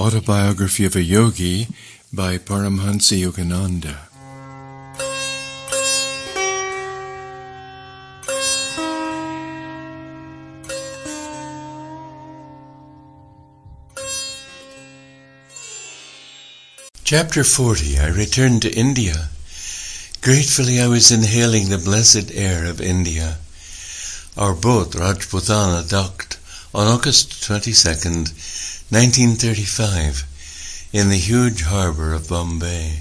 Autobiography of a Yogi by Paramahamsa Yogananda. Chapter 40. I returned to India. Gratefully I was inhaling the blessed air of India. Our boat, Rajputana, docked on August 22nd, 1935, in the huge harbour of Bombay.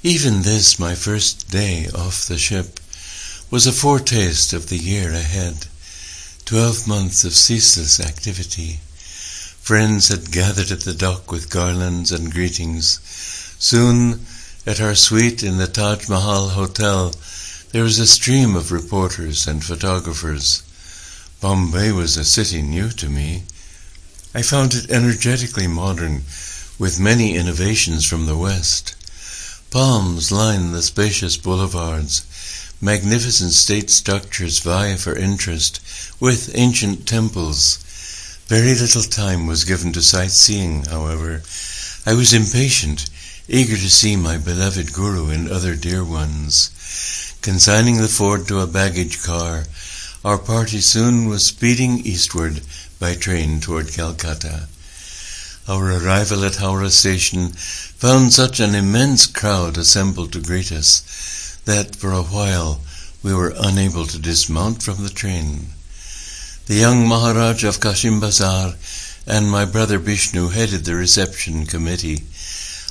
Even this, my first day off the ship, was a foretaste of the year ahead. 12 months of ceaseless activity. Friends had gathered at the dock with garlands and greetings. Soon, at our suite in the Taj Mahal Hotel, there was a stream of reporters and photographers. Bombay was a city new to me. I found it energetically modern, with many innovations from the West. Palms line the spacious boulevards. Magnificent state structures vie for interest with ancient temples. Very little time was given to sightseeing, however. I was impatient, eager to see my beloved Guru and other dear ones. Consigning the Ford to a baggage car, our party soon was speeding eastward by train toward Calcutta. Our arrival at Howrah station found such an immense crowd assembled to greet us that for a while we were unable to dismount from the train. The young Maharaj of Kashim Bazar and my brother Bishnu headed the reception committee.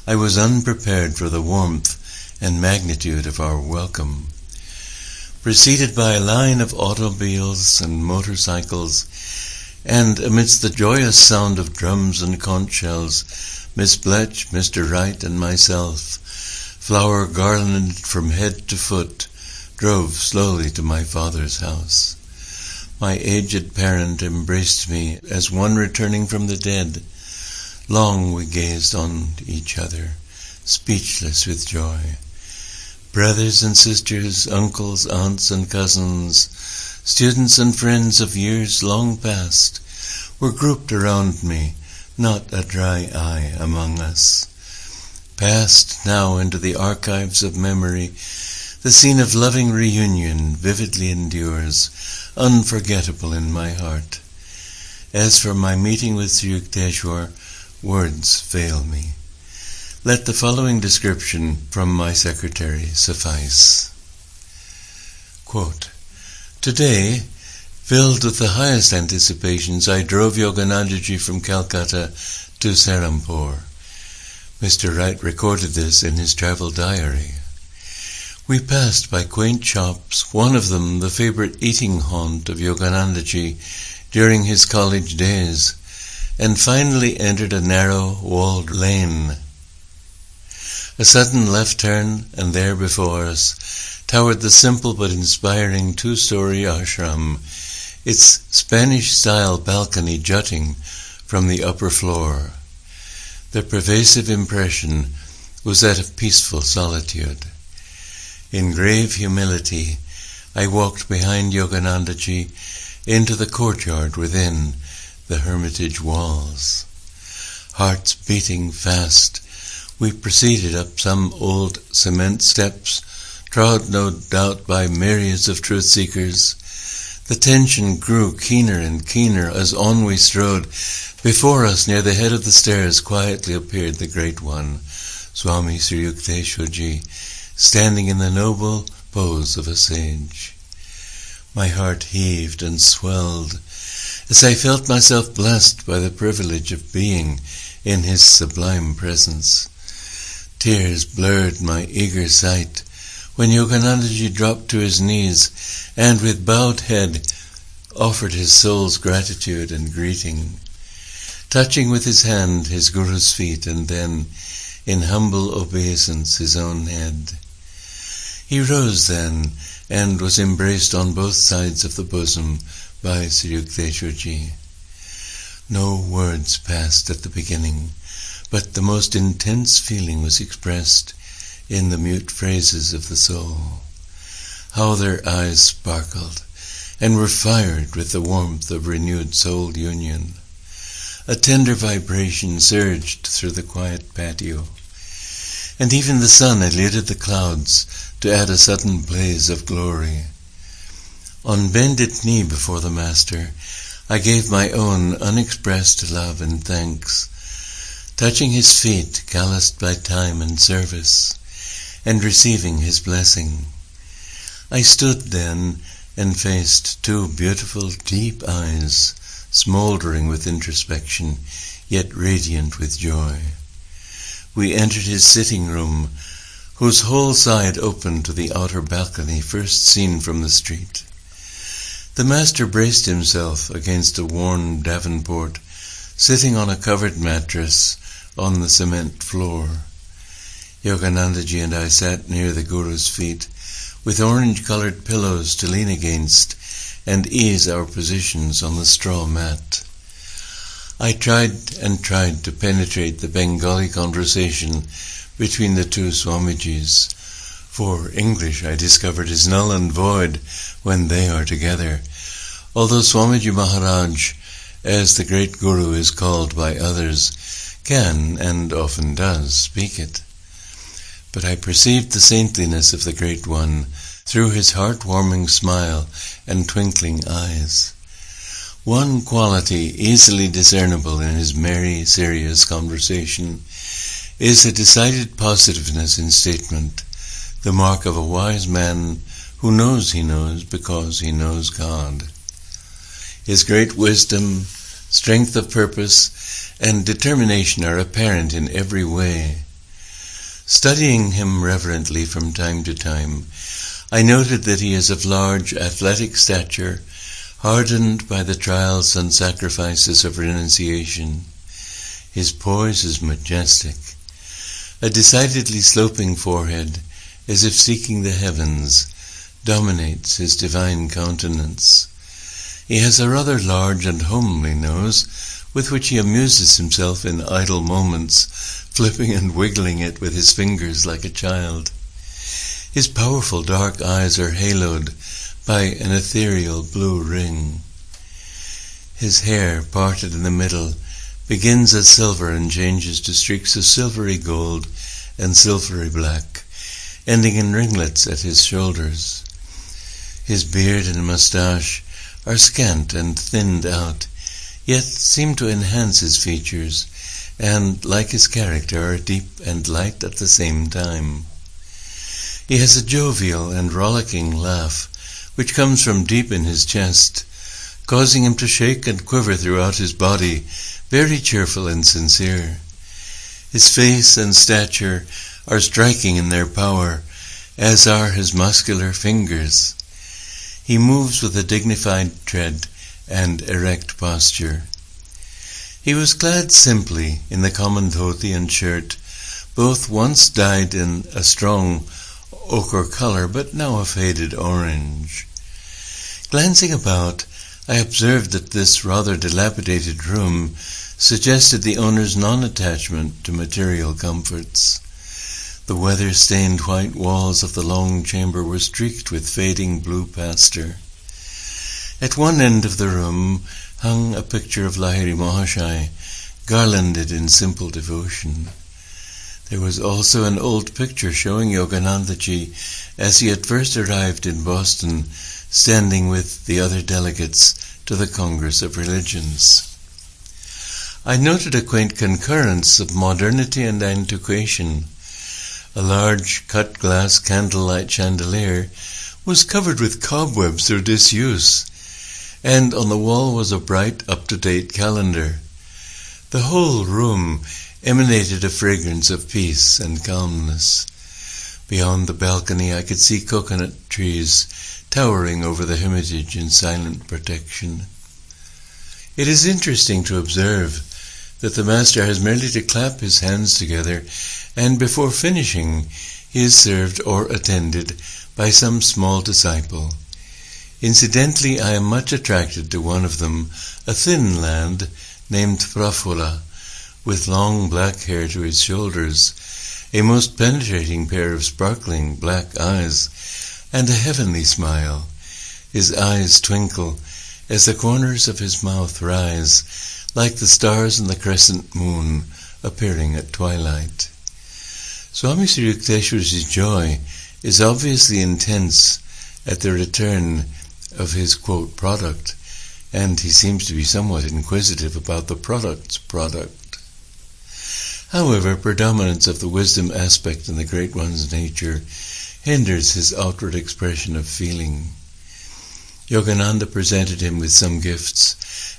I was unprepared for the warmth and magnitude of our welcome. Preceded by a line of automobiles and motorcycles, and amidst the joyous sound of drums and conch shells, Miss Bletch, Mr. Wright, and myself, flower garlanded from head to foot, drove slowly to my father's house. My aged parent embraced me as one returning from the dead. Long we gazed on each other, speechless with joy. Brothers and sisters, uncles, aunts and cousins, students and friends of years long past, were grouped around me, not a dry eye among us. Passed now into the archives of memory, the scene of loving reunion vividly endures, unforgettable in my heart. As for my meeting with Sri Yukteswar, words fail me. Let the following description from my secretary suffice. Quote, Today, filled with the highest anticipations, I drove Yoganandaji from Calcutta to Serampore. Mr. Wright recorded this in his travel diary. We passed by quaint shops, one of them the favorite eating haunt of Yoganandaji during his college days, and finally entered a narrow, walled lane. A sudden left turn, and there before us towered the simple but inspiring two-story ashram, its Spanish-style balcony jutting from the upper floor. The pervasive impression was that of peaceful solitude. In grave humility, I walked behind Yoganandaji into the courtyard within the hermitage walls. Hearts beating fast, we proceeded up some old cement steps, trod no doubt by myriads of truth-seekers. The tension grew keener and keener as on we strode. Before us, near the head of the stairs, quietly appeared the Great One, Swami Sri Yukteswarji, standing in the noble pose of a sage. My heart heaved and swelled as I felt myself blessed by the privilege of being in his sublime presence. Tears blurred my eager sight when Yoganandaji dropped to his knees and with bowed head offered his soul's gratitude and greeting, touching with his hand his Guru's feet and then, in humble obeisance, his own head. He rose then and was embraced on both sides of the bosom by Sri Yukteswarji. No words passed at the beginning, but the most intense feeling was expressed in the mute phrases of the soul. How their eyes sparkled and were fired with the warmth of renewed soul union. A tender vibration surged through the quiet patio, and even the sun eluded the clouds to add a sudden blaze of glory. On bended knee before the Master, I gave my own unexpressed love and thanks, touching his feet calloused by time and service, and receiving his blessing. I stood then and faced two beautiful, deep eyes, smoldering with introspection, yet radiant with joy. We entered his sitting room, whose whole side opened to the outer balcony first seen from the street. The Master braced himself against a worn davenport, sitting on a covered mattress on the cement floor. Yoganandaji and I sat near the Guru's feet, with orange-colored pillows to lean against and ease our positions on the straw mat. I tried to penetrate the Bengali conversation between the two Swamijis, for English, I discovered, is null and void when they are together, although Swamiji Maharaj, as the great Guru is called by others, can, and often does, speak it. But I perceived the saintliness of the Great One through his heart-warming smile and twinkling eyes. One quality easily discernible in his merry, serious conversation is a decided positiveness in statement, the mark of a wise man who knows he knows because he knows God. His great wisdom, strength of purpose, and determination are apparent in every way. Studying him reverently from time to time, I noted that he is of large athletic stature, hardened by the trials and sacrifices of renunciation. His poise is majestic. A decidedly sloping forehead, as if seeking the heavens, dominates his divine countenance. He has a rather large and homely nose, with which he amuses himself in idle moments, flipping and wiggling it with his fingers like a child. His powerful dark eyes are haloed by an ethereal blue ring. His hair, parted in the middle, begins as silver and changes to streaks of silvery gold and silvery black, ending in ringlets at his shoulders. His beard and moustache are scant and thinned out, yet seem to enhance his features, and, like his character, are deep and light at the same time. He has a jovial and rollicking laugh, which comes from deep in his chest, causing him to shake and quiver throughout his body, very cheerful and sincere. His face and stature are striking in their power, as are his muscular fingers. He moves with a dignified tread and erect posture. He was clad simply in the common dhoti and shirt, both once dyed in a strong ochre color, but now a faded orange. Glancing about, I observed that this rather dilapidated room suggested the owner's non-attachment to material comforts. The weather-stained white walls of the long chamber were streaked with fading blue pastel. At one end of the room hung a picture of Lahiri Mahashai, garlanded in simple devotion. There was also an old picture showing Yoganandaji as he had first arrived in Boston, standing with the other delegates to the Congress of Religions. I noted a quaint concurrence of modernity and antiquation. A large cut-glass candlelight chandelier was covered with cobwebs through disuse, and on the wall was a bright, up-to-date calendar. The whole room emanated a fragrance of peace and calmness. Beyond the balcony I could see coconut trees towering over the hermitage in silent protection. It is interesting to observe that the Master has merely to clap his hands together, and before finishing he is served or attended by some small disciple. Incidentally, I am much attracted to one of them, a thin lad named Prafulla, with long black hair to his shoulders, a most penetrating pair of sparkling black eyes, and a heavenly smile. His eyes twinkle as the corners of his mouth rise like the stars in the crescent moon appearing at twilight. Swami Sri Yukteswar's joy is obviously intense at the return of his, quote, product, and he seems to be somewhat inquisitive about the product's product. However, predominance of the wisdom aspect in the Great One's nature hinders his outward expression of feeling. Yogananda presented him with some gifts,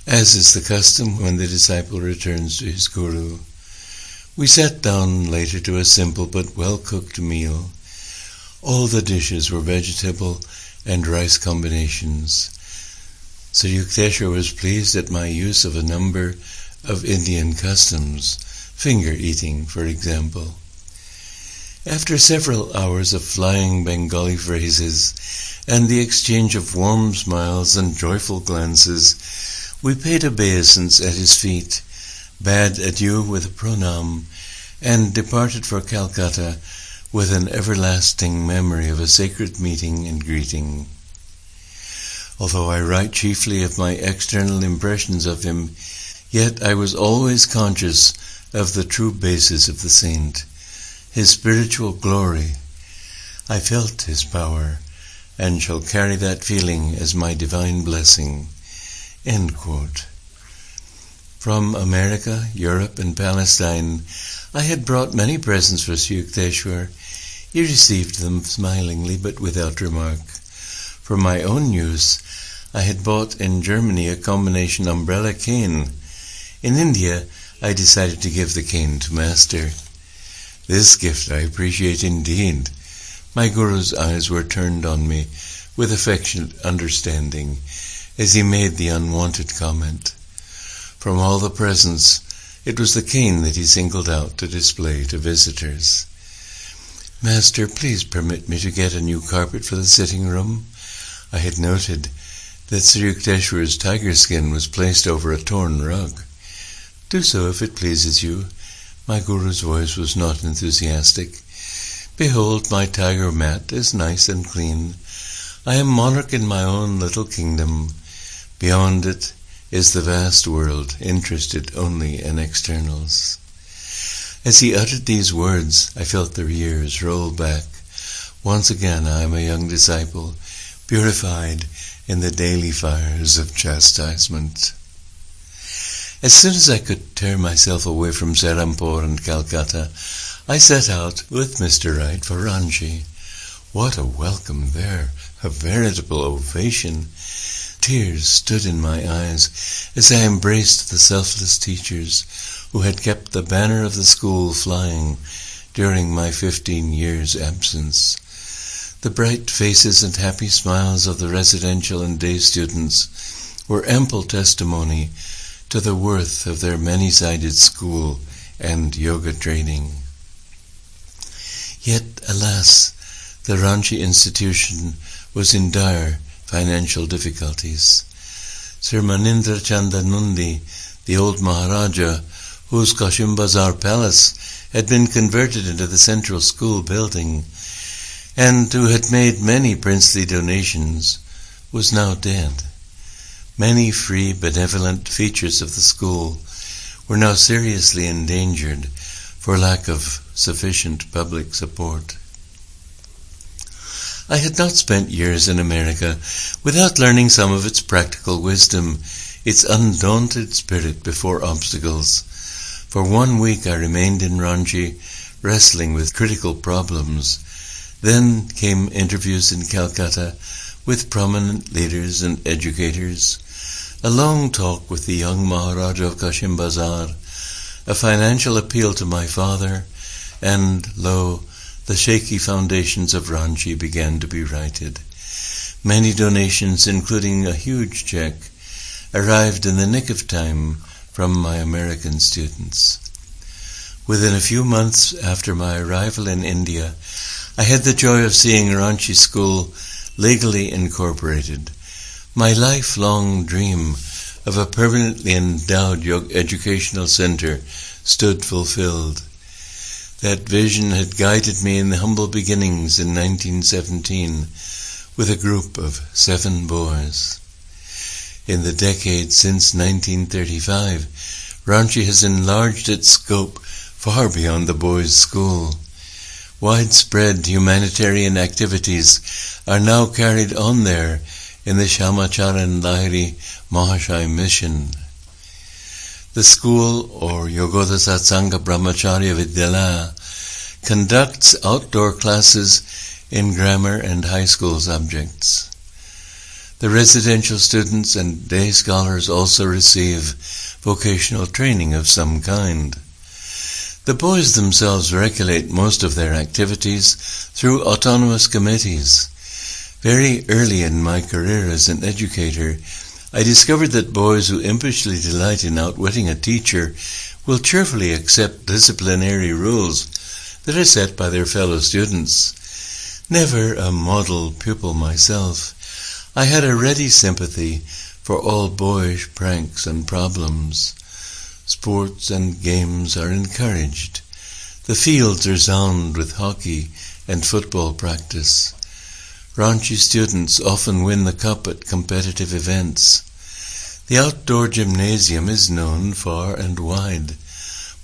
as is the custom when the disciple returns to his guru. We sat down later to a simple but well-cooked meal. All the dishes were vegetable and rice combinations. Sri Yukteswar was pleased at my use of a number of Indian customs, finger eating, for example. After several hours of flying Bengali phrases and the exchange of warm smiles and joyful glances, we paid obeisance at his feet, bade adieu with a pranam, and departed for Calcutta with an everlasting memory of a sacred meeting and greeting. Although I write chiefly of my external impressions of him, yet I was always conscious of the true basis of the saint, his spiritual glory. I felt his power, and shall carry that feeling as my divine blessing." End quote. From America, Europe, and Palestine, I had brought many presents for Sri Yukteswar. He received them smilingly, but without remark. For my own use, I had bought in Germany a combination umbrella cane. In India, I decided to give the cane to Master. This gift I appreciate indeed. My Guru's eyes were turned on me with affectionate understanding as he made the unwanted comment. From all the presents, it was the cane that he singled out to display to visitors. "Master, please permit me to get a new carpet for the sitting room." I had noted that Sri Yukteswar's tiger skin was placed over a torn rug. "Do so if it pleases you." My Guru's voice was not enthusiastic. "Behold, my tiger mat is nice and clean. I am monarch in my own little kingdom. Beyond it is the vast world, interested only in externals." As he uttered these words, I felt the years roll back. Once again I am a young disciple, purified in the daily fires of chastisement. As soon as I could tear myself away from Serampore and Calcutta, I set out with Mr. Wright for Ranchi. What a welcome there! A veritable ovation! Tears stood in my eyes as I embraced the selfless teachers who had kept the banner of the school flying during my 15 years' absence. The bright faces and happy smiles of the residential and day students were ample testimony to the worth of their many-sided school and yoga training. Yet, alas, the Ranchi institution was in dire financial difficulties. Sir Manindra Chandanundi, the old Maharaja, whose Kashimbazar palace had been converted into the central school building, and who had made many princely donations, was now dead. Many free, benevolent features of the school were now seriously endangered for lack of sufficient public support. I had not spent years in America without learning some of its practical wisdom, its undaunted spirit before obstacles. For 1 week I remained in Ranchi, wrestling with critical problems. Then came interviews in Calcutta with prominent leaders and educators, a long talk with the young Maharaja of Kashimbazar, a financial appeal to my father, and, lo, the shaky foundations of Ranchi began to be righted. Many donations, including a huge check, arrived in the nick of time from my American students. Within a few months after my arrival in India, I had the joy of seeing Ranchi School legally incorporated. My lifelong dream of a permanently endowed educational center stood fulfilled. That vision had guided me in the humble beginnings in 1917 with a group of 7 boys. In the decade since 1935, Ranchi has enlarged its scope far beyond the boys' school. Widespread humanitarian activities are now carried on there in the Shamacharan Lahiri Mahashaya mission. The school, or Yogoda Satsanga Brahmacharya Vidyalaya, conducts outdoor classes in grammar and high school subjects. The residential students and day scholars also receive vocational training of some kind. The boys themselves regulate most of their activities through autonomous committees. Very early in my career as an educator, I discovered that boys who impishly delight in outwitting a teacher will cheerfully accept disciplinary rules that are set by their fellow students. Never a model pupil myself, I had a ready sympathy for all boyish pranks and problems. Sports and games are encouraged. The fields resound with hockey and football practice. Ranchi students often win the cup at competitive events. The outdoor gymnasium is known far and wide.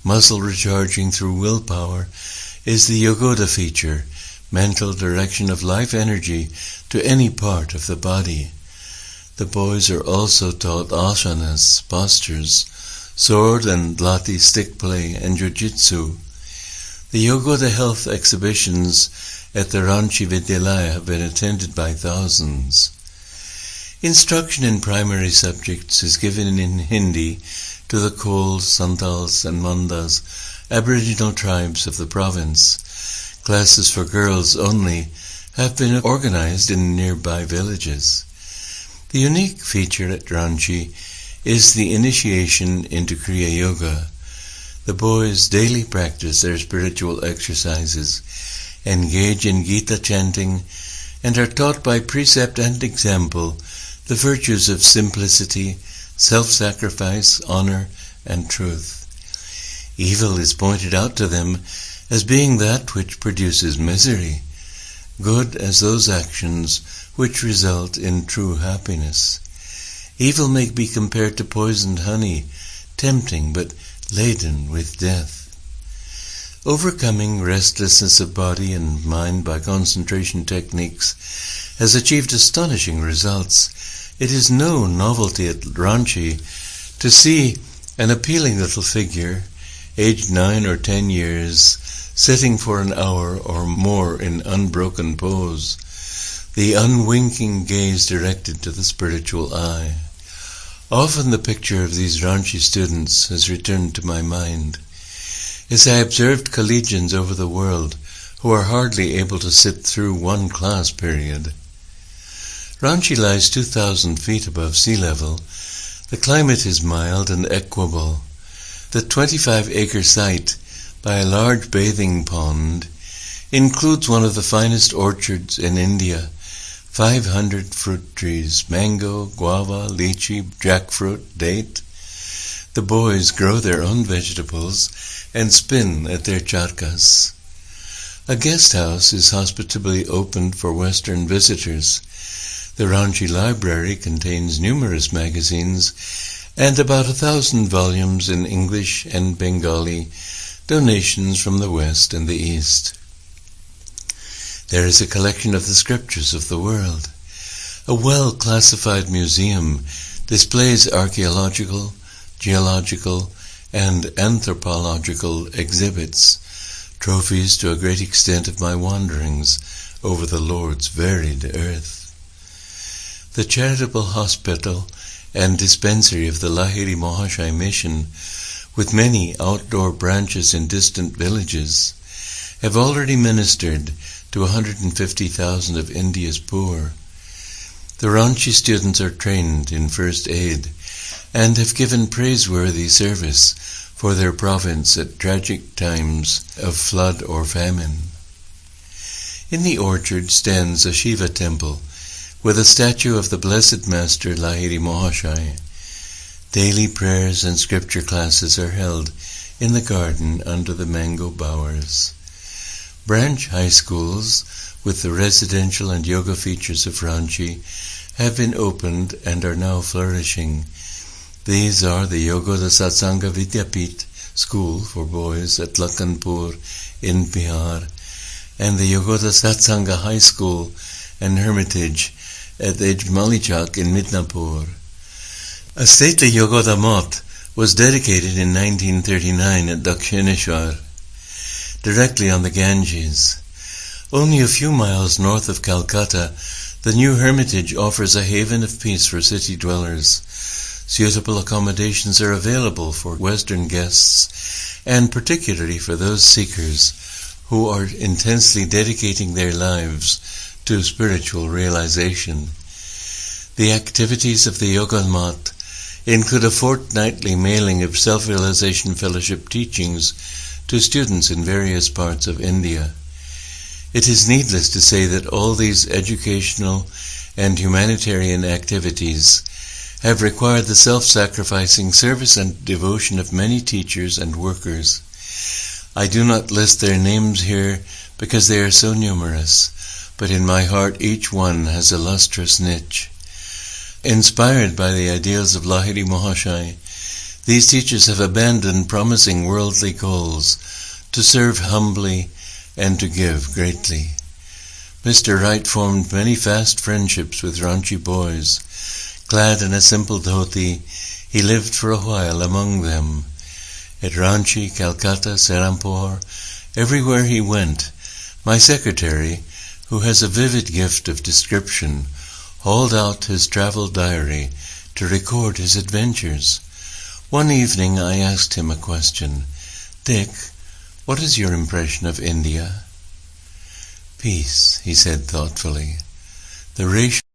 Muscle recharging through willpower is the Yogoda feature, mental direction of life energy to any part of the body. The boys are also taught asanas, postures, sword and lati stick play, and jiu-jitsu. The Yogoda health exhibitions at the Ranchi Vidyalaya have been attended by thousands. Instruction in primary subjects is given in Hindi to the Kols, Santals and Mandas, Aboriginal tribes of the province. Classes for girls only have been organized in nearby villages. The unique feature at Ranchi is the initiation into Kriya Yoga. The boys daily practice their spiritual exercises, engage in Gita chanting, and are taught by precept and example the virtues of simplicity, self-sacrifice, honor, and truth. Evil is pointed out to them as being that which produces misery, good as those actions which result in true happiness. Evil may be compared to poisoned honey, tempting but laden with death. Overcoming restlessness of body and mind by concentration techniques has achieved astonishing results. It is no novelty at Ranchi to see an appealing little figure, aged 9 or 10 years, sitting for an hour or more in unbroken pose, the unwinking gaze directed to the spiritual eye. Often the picture of these Ranchi students has returned to my mind, as I observed collegians over the world who are hardly able to sit through one class period. Ranchi lies 2,000 feet above sea level. The climate is mild and equable. The 25-acre site, by a large bathing pond, includes one of the finest orchards in India, 500 fruit trees, mango, guava, lychee, jackfruit, date. The boys grow their own vegetables and spin at their charkas. A guest house is hospitably opened for Western visitors. The Ranchi Library contains numerous magazines and about 1,000 volumes in English and Bengali, donations from the West and the East. There is a collection of the scriptures of the world. A well-classified museum displays archaeological, geological, and anthropological exhibits, trophies to a great extent of my wanderings over the Lord's varied earth. The charitable hospital and dispensary of the Lahiri Mahashaya mission, with many outdoor branches in distant villages, have already ministered to 150,000 of India's poor. The Ranchi students are trained in first aid and have given praiseworthy service for their province at tragic times of flood or famine. In the orchard stands a Shiva temple with a statue of the Blessed Master Lahiri Mahashaya. Daily prayers and scripture classes are held in the garden under the mango bowers. Branch high schools, with the residential and yoga features of Ranchi, have been opened and are now flourishing. These are the Yogoda Satsanga Vidyapit School for boys at Lakhanpur in Bihar, and the Yogoda Satsanga High School and Hermitage at Ejmalichak in Midnapur. A stately Yogoda Math was dedicated in 1939 at Dakshineshwar, directly on the Ganges. Only a few miles north of Calcutta, the new hermitage offers a haven of peace for city dwellers. Suitable accommodations are available for Western guests, and particularly for those seekers who are intensely dedicating their lives to spiritual realization. The activities of the Yoga Math include a fortnightly mailing of self-realization fellowship teachings to students in various parts of India. It is needless to say that all these educational and humanitarian activities have required the self-sacrificing service and devotion of many teachers and workers. I do not list their names here because they are so numerous, but in my heart each one has a lustrous niche. Inspired by the ideals of Lahiri Mahashai, these teachers have abandoned promising worldly goals to serve humbly and to give greatly. Mr. Wright formed many fast friendships with Ranchi boys. Clad in a simple dhoti, he lived for a while among them. At Ranchi, Calcutta, Serampore, everywhere he went, my secretary, who has a vivid gift of description, hauled out his travel diary to record his adventures. One evening I asked him a question. "Dick, what is your impression of India?" "Peace," he said thoughtfully. "The racial